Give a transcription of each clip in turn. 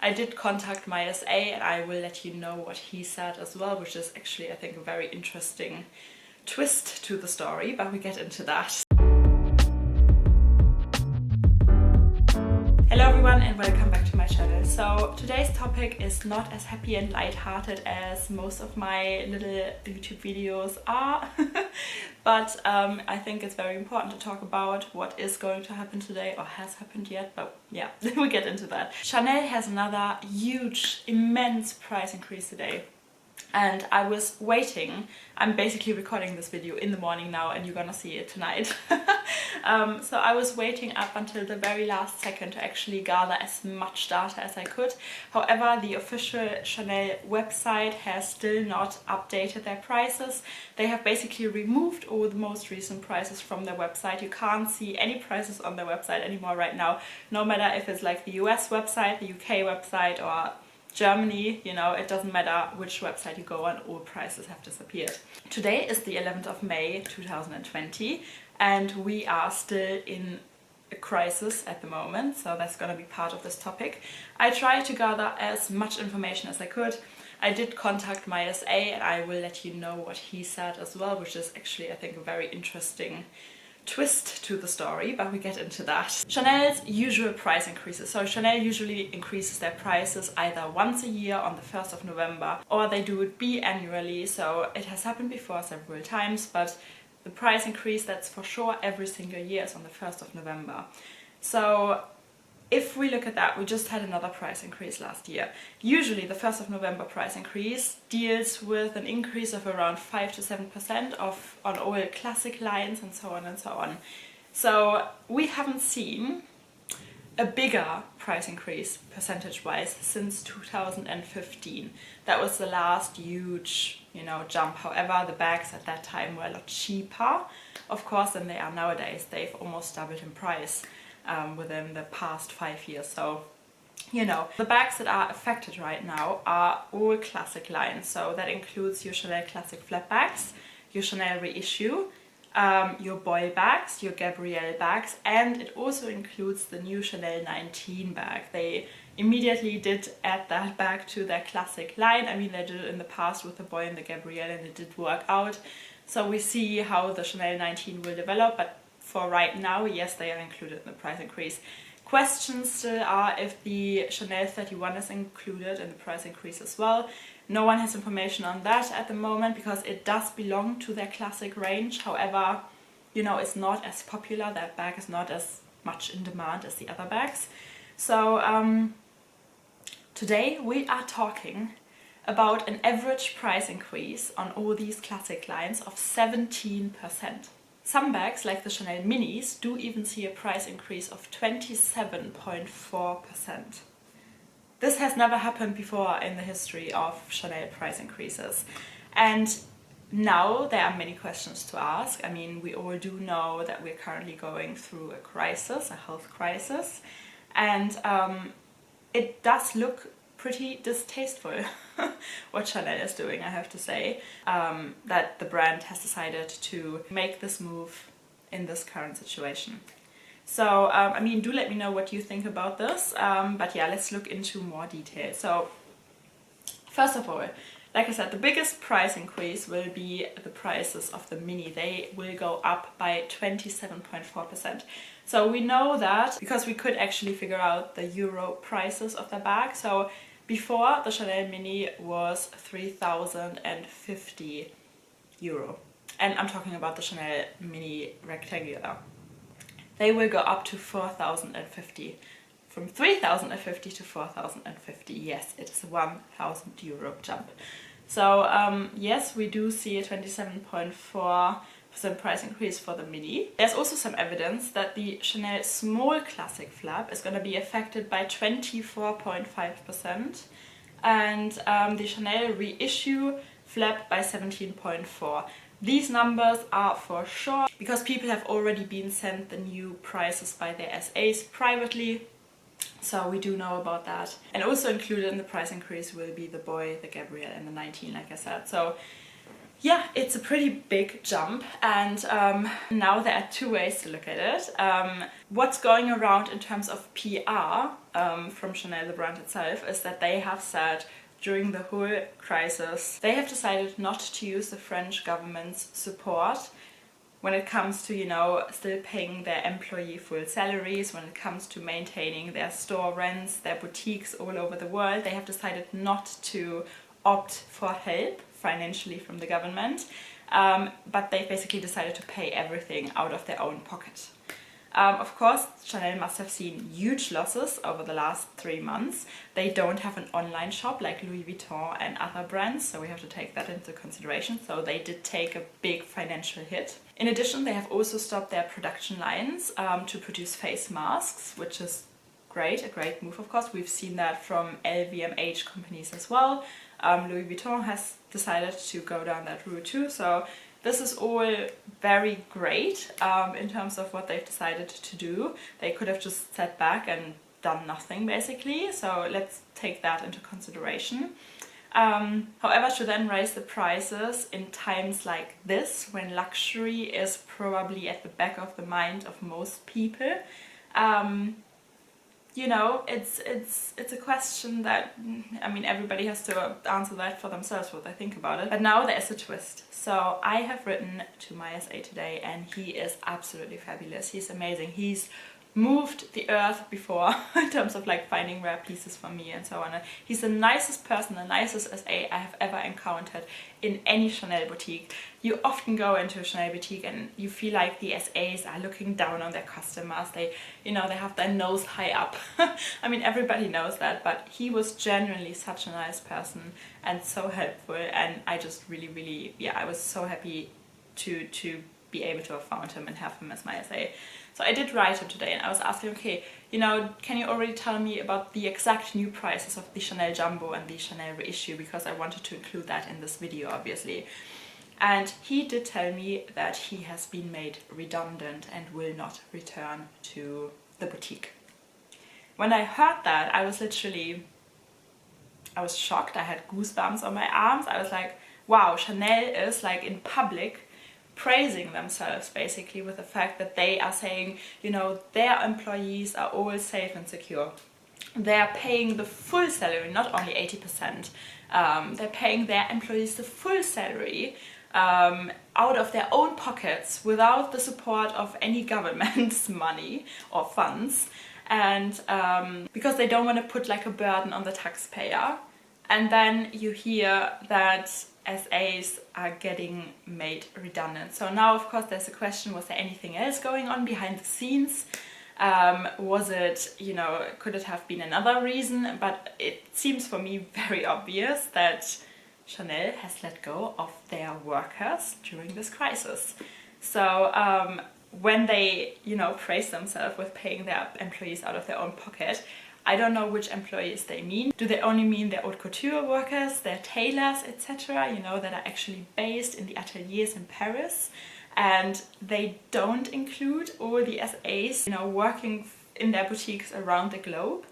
I did contact my SA and I will let you know what he said as well, which is actually, I think, a very interesting twist to the story, but we get into that. Hello everyone and welcome back to my channel. So today's topic is not as happy and light-hearted as most of my little YouTube videos are, but I think it's very important to talk about what is going to happen today or has happened yet, but yeah, we get into that. Chanel has another huge, immense price increase today. And I was waiting. I'm basically recording this video in the morning now and you're gonna see it tonight. So I was waiting up until the very last second to actually gather as much data as I could. However, the official Chanel website has still not updated their prices. They have basically removed all the most recent prices from their website. You can't see any prices on their website anymore right now, no matter if it's like the US website, the UK website, or Germany, you know, it doesn't matter which website you go on, all prices have disappeared. Today is the 11th of May 2020 and we are still in a crisis at the moment, so that's going to be part of this topic. I tried to gather as much information as I could. I did contact my SA and I will let you know what he said as well, which is actually, I think, a very interesting twist to the story, but we get into that. Chanel's usual price increases. So Chanel usually increases their prices either once a year on the 1st of November or they do it biannually. So it has happened before several times, but the price increase that's for sure every single year is on the 1st of November. So if we look at that, we just had another price increase last year. Usually the 1st of November price increase deals with an increase of around 5 to 7% on all classic lines and so on and so on. So we haven't seen a bigger price increase percentage-wise since 2015. That was the last huge, jump. However, the bags at that time were a lot cheaper, of course, than they are nowadays. They've almost doubled in price within the past 5 years. So, the bags that are affected right now are all classic lines. So that includes your Chanel classic flap bags, your Chanel reissue, your boy bags, your Gabrielle bags, and it also includes the new Chanel 19 bag. They immediately did add that bag to their classic line. I mean, they did it in the past with the boy and the Gabrielle and it did work out. So we see how the Chanel 19 will develop, but for right now, yes, they are included in the price increase. Questions still are if the Chanel 31 is included in the price increase as well. No one has information on that at the moment because it does belong to their classic range. However, it's not as popular. That bag is not as much in demand as the other bags. So today we are talking about an average price increase on all these classic lines of 17%. Some bags, like the Chanel Minis, do even see a price increase of 27.4%. This has never happened before in the history of Chanel price increases. And now there are many questions to ask. I mean, we all do know that we're currently going through a crisis, a health crisis, and it does look pretty distasteful what Chanel is doing, I have to say, that the brand has decided to make this move in this current situation. So, I mean, do let me know what you think about this, but yeah, let's look into more detail. So, first of all, like I said, the biggest price increase will be the prices of the Mini. They will go up by 27.4%. So we know that because we could actually figure out the euro prices of the bag. So before, the Chanel Mini was 3,050 euro. And I'm talking about the Chanel Mini rectangular. They will go up to 4,050. From 3,050 to 4,050. Yes, it is a 1,000 euro jump. So yes, we do see a 27.4% price increase for the Mini. There's also some evidence that the Chanel small classic flap is going to be affected by 24.5% and the Chanel reissue flap by 17.4%. These numbers are for sure because people have already been sent the new prices by their SAs privately. So we do know about that. And also included in the price increase will be the boy, the Gabrielle and the 19, like I said. So yeah, it's a pretty big jump, and now there are two ways to look at it. What's going around in terms of PR from Chanel, the brand itself, is that they have said during the whole crisis, they have decided not to use the French government's support when it comes to, you know, still paying their employee full salaries, when it comes to maintaining their store rents, their boutiques all over the world. They have decided not to opt for help financially from the government, but they basically decided to pay everything out of their own pocket. Of course, Chanel must have seen huge losses over the last 3 months. They don't have an online shop like Louis Vuitton and other brands, so we have to take that into consideration. So they did take a big financial hit. In addition, they have also stopped their production lines to produce face masks, which is great, a great move, of course. We've seen that from LVMH companies as well. Louis Vuitton has decided to go down that route too. So this is all very great in terms of what they've decided to do. They could have just sat back and done nothing, basically. So let's take that into consideration. However, to then raise the prices in times like this, when luxury is probably at the back of the mind of most people, you know, it's a question that, I mean, everybody has to answer that for themselves, what they think about it. But now there is a twist. So I have written to my SA today, and he is absolutely fabulous. He's amazing. He's moved the earth before in terms of like finding rare pieces for me and so on. And he's the nicest person, the nicest SA I have ever encountered in any Chanel boutique. You often go into a Chanel boutique and you feel like the SAs are looking down on their customers. They, you know, they have their nose high up. I mean, everybody knows that, but he was genuinely such a nice person and so helpful, and I just really, yeah, I was so happy to be able to have found him and have him as my SA. So I did write him today, and I was asking, okay, you know, can you already tell me about the exact new prices of the Chanel Jumbo and the Chanel reissue, because I wanted to include that in this video, obviously. And he did tell me that he has been made redundant and will not return to the boutique. When I heard that, I was shocked. I had goosebumps on my arms. I was like, wow, Chanel is like in public praising themselves basically with the fact that they are saying, you know, their employees are all safe and secure. They're paying the full salary, not only 80%. They're paying their employees the full salary out of their own pockets without the support of any government's money or funds. And because they don't want to put like a burden on the taxpayer. And then you hear that SAs are getting made redundant. So now, of course, there's a question, was there anything else going on behind the scenes? Was it, you know, could it have been another reason? But it seems for me very obvious that Chanel has let go of their workers during this crisis. So when they, you know, praise themselves with paying their employees out of their own pocket, I don't know which employees they mean. Do they only mean their haute couture workers, their tailors, etc., you know, that are actually based in the ateliers in Paris? And they don't include all the SAs, you know, working in their boutiques around the globe.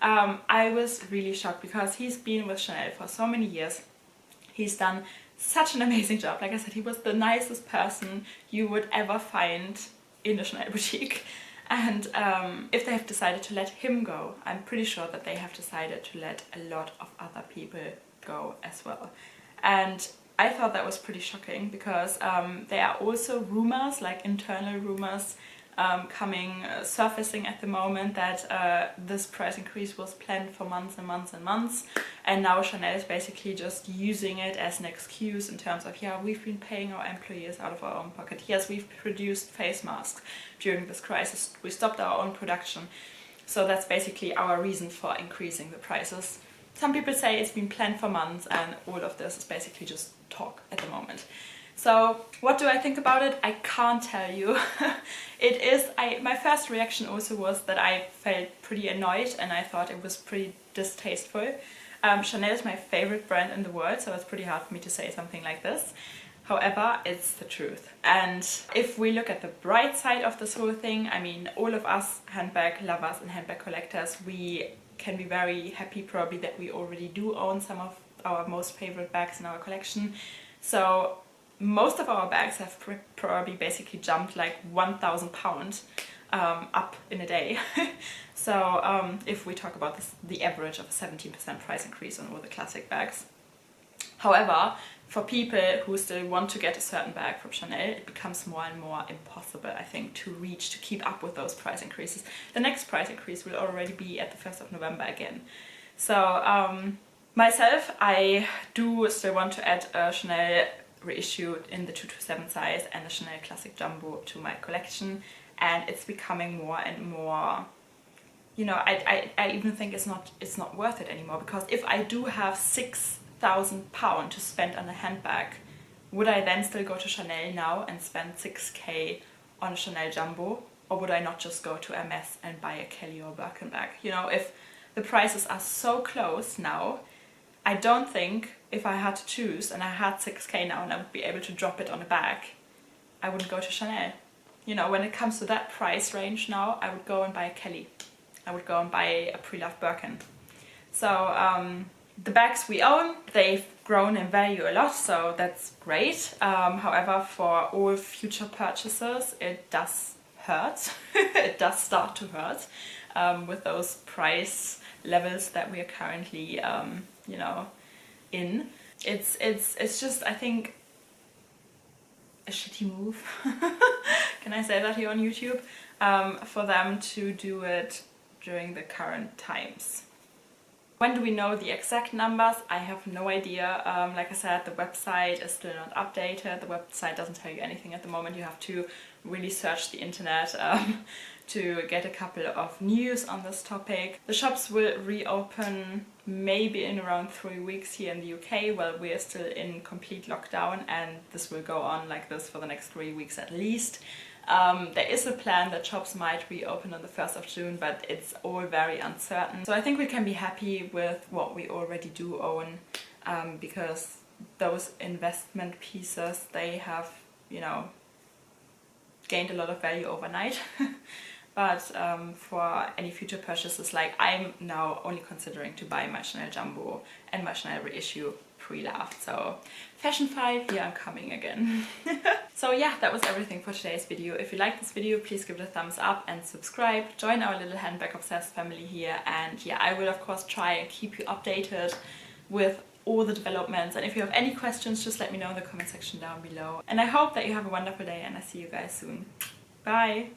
I was really shocked because he's been with Chanel for so many years. He's done such an amazing job. Like I said, he was the nicest person you would ever find in a Chanel boutique. And if they have decided to let him go, I'm pretty sure that they have decided to let a lot of other people go as well. And I thought that was pretty shocking because there are also rumors, like internal rumors, surfacing at the moment that this price increase was planned for months and months and months, and now Chanel is basically just using it as an excuse in terms of, yeah, we've been paying our employees out of our own pocket. Yes, we've produced face masks during this crisis. We stopped our own production. So that's basically our reason for increasing the prices. Some people say it's been planned for months, and all of this is basically just talk at the moment. So what do I think about it? I can't tell you. My first reaction also was that I felt pretty annoyed, and I thought it was pretty distasteful. Chanel is my favorite brand in the world, so it's pretty hard for me to say something like this. However, it's the truth. And if we look at the bright side of this whole thing, I mean, all of us handbag lovers and handbag collectors, we can be very happy probably that we already do own some of our most favorite bags in our collection. So most of our bags have probably basically jumped like 1,000 pounds up in a day. So if we talk about this, the average of a 17% price increase on all the classic bags. However, for people who still want to get a certain bag from Chanel, it becomes more and more impossible, I think, to keep up with those price increases. The next price increase will already be at the 1st of November again. So myself, I do still want to add a Chanel reissued in the 227 size and a Chanel Classic Jumbo to my collection, and it's becoming more and more, you know, I even think it's not worth it anymore, because if I do have £6,000 to spend on a handbag, would I then still go to Chanel now and spend 6k on a Chanel Jumbo, or would I not just go to Hermès and buy a Kelly or Birkin bag? You know, if the prices are so close now, I don't think if I had to choose and I had 6k now and I would be able to drop it on a bag, I wouldn't go to Chanel. You know, when it comes to that price range now, I would go and buy a Kelly. I would go and buy a pre-loved Birkin. So the bags we own, they've grown in value a lot, so that's great. However, for all future purchases, it does hurt. It does start to hurt with those price levels that we are currently, you know, in. It's just, I think, a shitty move. Can I say that here on YouTube? For them to do it during the current times. When do we know the exact numbers? I have no idea. Like I said, the website is still not updated. The website doesn't tell you anything at the moment. You have to really search the internet to get a couple of news on this topic. The shops will reopen maybe in around 3 weeks here in the UK. Well, we are still in complete lockdown, and this will go on like this for the next 3 weeks at least. There is a plan that shops might reopen on the 1st of June, but it's all very uncertain. So I think we can be happy with what we already do own, because those investment pieces, they have, you know, gained a lot of value overnight. But for any future purchases, like I'm now only considering to buy my Chanel Jumbo and my Chanel reissue pre-loved. So fashion fight, here I'm coming again. So yeah, that was everything for today's video. If you like this video, please give it a thumbs up and subscribe. Join our little handbag obsessed family here, and yeah, I will of course try and keep you updated with all the developments. And if you have any questions, just let me know in the comment section down below. And I hope that you have a wonderful day, and I see you guys soon. Bye!